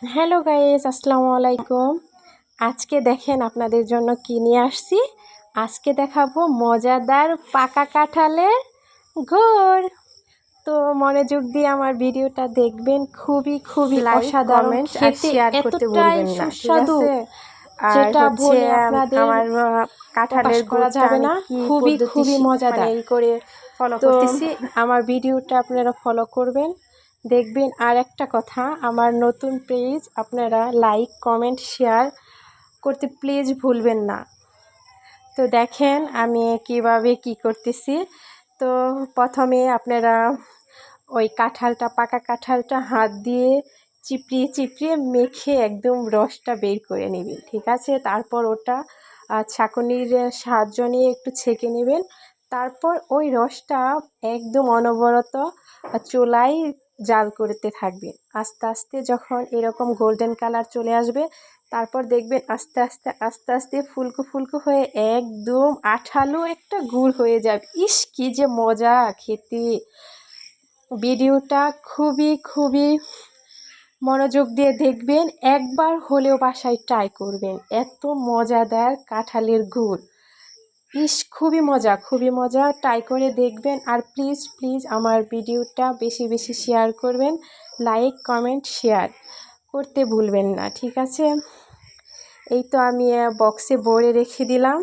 Hello guys, আসসালামু আলাইকুম। আজকে দেখেন আপনাদের জন্য কি নিয়ে আসছি। আজকে দেখাবো মজাদার পাকা কাঁঠালের গুড়। তো মনোযোগ দিয়ে আমার ভিডিওটা দেখবেন, খুবই খুবই লাইক, অসাধারণ, কমেন্ট আর খেতে শেয়ার করতে এতটাই ভুলবেন না, ঠিক সুস্বাদু আছে? আর যেটা হচ্ছে বলে আপনাদের আমার প্রকাশ কাঁঠালের করা গুড়টা যাবে আমি না। কি খুবই পদ্ধতি খুবই মানে মজাদার। ই করে ফলো তো করতেছি। আমার ভিডিওটা আপনারা ফলো করবেন, দেখবেন। আর একটা কথা, আমার নতুন পেজ, আপনারা লাইক, কমেন্ট, শেয়ার করতে প্লিজ ভুলবেন না। তো দেখেন আমি কিভাবে কি করতেছি। তো প্রথমে আপনারা ওই কাঁঠালটা, পাকা কাঁঠালটা হাত দিয়ে চিপড়িয়ে চিপড়িয়ে মেখে একদম রসটা বের করে নেবেন, ঠিক আছে? তারপর ওটা ছাঁকনির সাহায্য নিয়ে একটু ছেঁকে নেবেন। তারপর ওই রসটা একদম অনবরত চুলায় জাল করতে থাকবেন। আস্তে আস্তে যখন এরকম গোল্ডেন কালার চলে আসবে, তারপর দেখবেন আস্তে আস্তে আস্তে আস্তে ফুলকো ফুলকো হয়ে একদম আঠালো একটা গুড় হয়ে যাবে। ইস, কি যে মজা খেতে! ভিডিওটা খুবই খুবই মনোযোগ দিয়ে দেখবেন, একবার হলেও বাসায় ট্রাই করবেন। এত মজাদার কাঁঠালের গুড়, ইস খুবই মজা, খুবই মজা। ট্রাই করে দেখবেন। আর প্লিজ প্লিজ আমার ভিডিওটা বেশি বেশি শেয়ার করবেন, লাইক, কমেন্ট, শেয়ার করতে ভুলবেন না, ঠিক আছে? এই তো আমি বক্সে ভরে রেখে দিলাম।